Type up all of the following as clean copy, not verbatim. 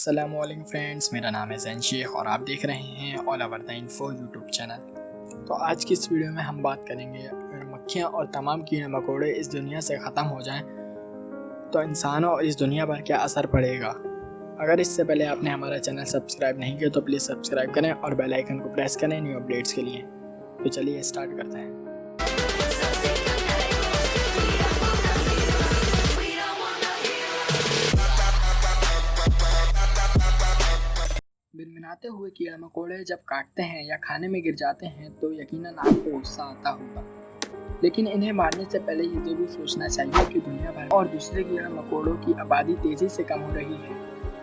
السلام علیکم فرینڈس، میرا نام ہے زین شیخ اور آپ دیکھ رہے ہیں all over the info YouTube channel. تو آج کی اس ویڈیو میں ہم بات کریں گے اگر مکھیاں اور تمام کیڑے مکوڑے اس دنیا سے ختم ہو جائیں تو انسانوں اور اس دنیا پر کیا اثر پڑے گا۔ اگر اس سے پہلے آپ نے ہمارا چینل سبسکرائب نہیں کیا تو پلیز سبسکرائب کریں اور بیل آئیکن کو پریس کریں نیو اپڈیٹس کے لیے۔ تو چلیے اسٹارٹ کرتے ہیں۔ بنبناتے ہوئے کیڑے مکوڑے جب کاٹتے ہیں یا کھانے میں گر جاتے ہیں تو یقیناً آپ کو غصہ آتا ہوگا، لیکن انہیں مارنے سے پہلے یہ ضرور سوچنا چاہیے کہ دنیا بھر اور دوسرے کیڑے مکوڑوں کی آبادی تیزی سے کم ہو رہی ہے۔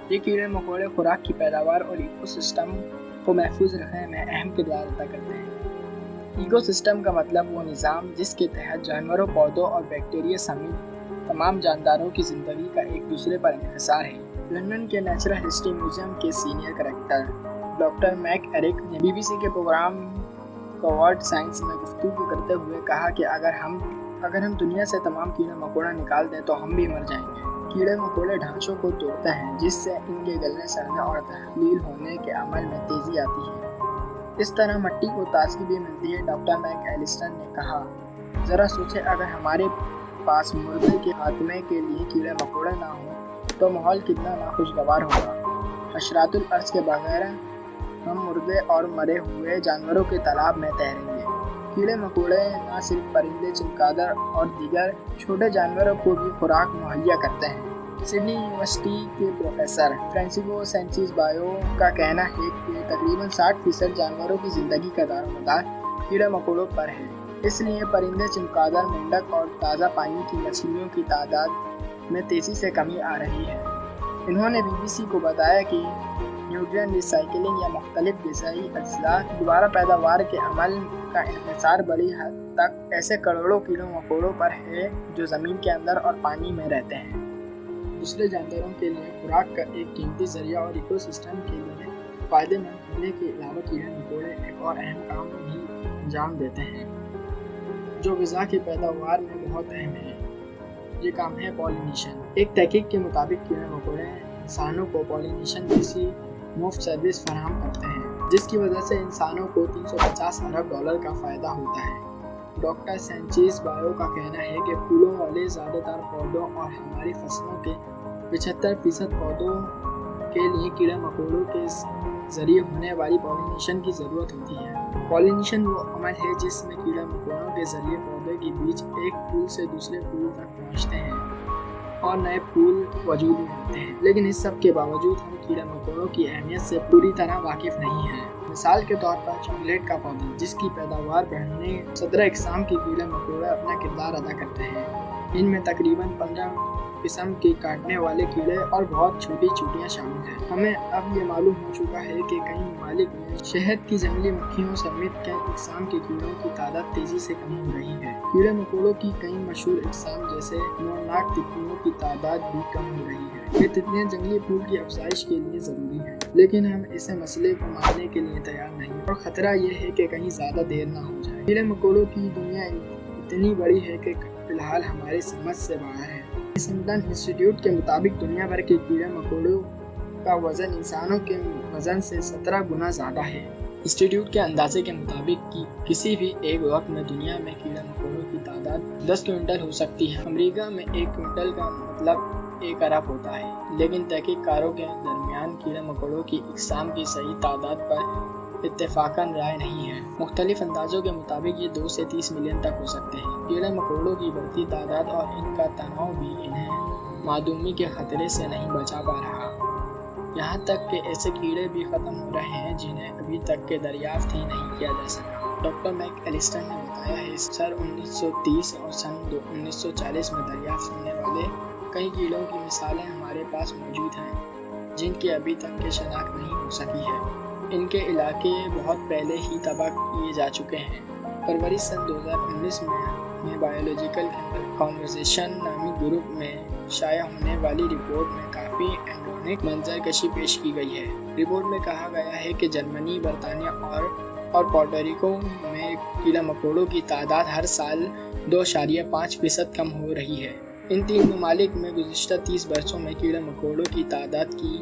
یہ کیڑے مکوڑے خوراک کی پیداوار اور ایکو سسٹم کو محفوظ رکھنے میں اہم کردار ادا کرتے ہیں۔ ایکو سسٹم کا مطلب وہ نظام جس کے تحت جانوروں، پودوں اور بیکٹیریا سمیت تمام جانداروں کی زندگی کا ایک دوسرے پر انحصار ہے۔ لندن کے نیچرل ہسٹری میوزیم کے senior character doctor Mac Eric نے بی بی سی کے پروگرام کوارڈ سائنس میں گفتگو کرتے ہوئے کہا کہ اگر ہم دنیا سے تمام کیڑے مکوڑے نکال دیں تو ہم بھی مر جائیں گے۔ کیڑے مکوڑے ڈھانچوں کو توڑتے ہیں جس سے ان کے گلنے، سڑنے اور تحلیل ہونے کے عمل میں تیزی آتی ہے۔ اس طرح مٹی کو تازگی بھی ملتی ہے۔ ڈاکٹر میک ایلسٹن نے کہا، ذرا سوچیں اگر ہمارے پاس مردے کے خاتمے کے لیے کیڑے مکوڑے نہ ہوں تو ماحول کتنا ناخوشگوار ہوگا۔ حشرات الارض کے بغیر ہم مردے اور مرے ہوئے جانوروں کے تالاب میں تیریں گے۔ کیڑے مکوڑے نہ صرف پرندے، چمگادڑ اور دیگر چھوٹے جانوروں کو بھی خوراک مہیا کرتے ہیں۔ سڈنی یونیورسٹی کے پروفیسر فرانسسکو سینچیز بایو کا کہنا ہے کہ تقریباً 60% جانوروں کی زندگی کا دار و مدار کیڑے مکوڑوں پر ہے۔ اس لیے پرندے، چمگادڑ، مینڈک اور تازہ پانی کی مچھلیوں کی تعداد میں تیزی سے کمی آ رہی ہے۔ انہوں نے بی بی سی کو بتایا کہ نیوٹرین ری سائیکلنگ یا مختلف غذائی اجزاء دوبارہ پیداوار کے عمل کا انحصار بڑی حد تک ایسے کروڑوں کیڑے مکوڑوں پر ہے جو زمین کے اندر اور پانی میں رہتے ہیں۔ دوسرے جانداروں کے لیے خوراک کا ایک قیمتی ذریعہ اور ایکو سسٹم کے لیے فائدہ مند ہونے کے علاوہ کیڑے مکوڑے ایک اور اہم کام بھی انجام دیتے ہیں جو غذا کی پیداوار میں بہت اہم ہے۔ یہ کام ہے پولینیشن۔ ایک تحقیق کے مطابق کیڑے مکوڑے انسانوں کو پولینیشن جیسی مفت سروس فراہم کرتے ہیں جس کی وجہ سے انسانوں کو $350 ارب کا فائدہ ہوتا ہے۔ ڈاکٹر سینچیز بایو کا کہنا ہے کہ پھولوں والے زیادہ تر پودوں اور ہماری فصلوں کے 75% پودوں کے لیے کیڑے مکوڑوں کے ذریعے ہونے والی پولینیشن کی ضرورت ہوتی ہے۔ پولینیشن وہ عمل ہے جس میں کیڑے مکوڑوں کے ذریعے پودے کے بیج ایک پھول سے دوسرے پھول تک پہنچتے ہیں اور نئے پھول وجود میں آتے ہیں، لیکن اس سب کے باوجود ہم کیڑے مکوڑوں کی اہمیت سے پوری طرح واقف نہیں ہیں۔ مثال کے طور پر چاکلیٹ کا پودا جس کی پیداوار بڑھانے 17 اقسام کے کیڑے مکوڑے اپنا کردار ادا کرتے ہیں۔ ان میں تقریباً 15 قسم کے کاٹنے والے کیڑے اور بہت چھوٹی چیونٹیاں شامل ہیں۔ ہمیں اب یہ معلوم ہو چکا ہے کہ کئی ممالک میں شہد کی جنگلی مکھیوں سمیت کئی اقسام کے کیڑوں کی تعداد تیزی سے کم ہو رہی ہے۔ کیڑے مکوڑوں کی کئی مشہور اقسام جیسے نورناک تتلیوں کی تعداد بھی کم ہو رہی ہے۔ یہ تتلیاں جنگلی پھول کی افزائش کے لیے ضروری ہیں، لیکن ہم اس مسئلے کو ماننے کے لیے تیار نہیں اور خطرہ یہ ہے کہ کہیں زیادہ دیر نہ ہو جائے۔ کیڑے مکوڑوں کی دنیا اتنی بڑی ہے کہ فی الحال ہماری سمجھ سے باہر ہے۔ اسمتھسونین انسٹی ٹیوٹ کے مطابق دنیا بھر کے کیڑے مکوڑوں کا وزن انسانوں کے وزن سے 17 گنا زیادہ ہے۔ انسٹی ٹیوٹ کے اندازے کے مطابق کسی بھی ایک وقت میں دنیا میں کیڑے مکوڑوں کی تعداد 10 کوئنٹل ہو سکتی ہے۔ امریکہ میں 1 کوئنٹل کا مطلب 1 ارب ہوتا ہے، لیکن تحقیق کاروں کے درمیان کیڑے مکوڑوں کی اقسام کی صحیح تعداد پر اتفاقاً رائے نہیں ہے۔ مختلف اندازوں کے مطابق یہ 2 سے 30 ملین تک ہو سکتے ہیں۔ کیڑے مکوڑوں کی بڑھتی تعداد اور ان کا تنوع بھی انہیں معدومی کے خطرے سے نہیں بچا پا رہا۔ یہاں تک کہ ایسے کیڑے بھی ختم ہو رہے ہیں جنہیں ابھی تک کے دریافت ہی نہیں کیا جا سکا۔ ڈاکٹر میک ایلسٹن نے بتایا ہے 1930 اور 1940 میں دریافت ہونے والے کئی کیڑوں کی مثالیں ہمارے پاس موجود ہیں جن کی ابھی تک کی شناخت نہیں ہو سکی ہے۔ ان کے علاقے بہت پہلے ہی تباہ کیے جا چکے ہیں۔ فروری سن 2019 میں بایولوجیکل کنزرویشن نامی گروپ میں شائع ہونے والی رپورٹ میں کافی ایرونک منظر کشی پیش کی گئی ہے۔ رپورٹ میں کہا گیا ہے کہ جرمنی، برطانیہ اور پورٹوریکو میں کیڑے مکوڑوں کی تعداد ہر سال 2.5% کم ہو رہی ہے۔ ان 3 ممالک میں گزشتہ 30 برسوں میں کیڑے مکوڑوں کی تعداد کی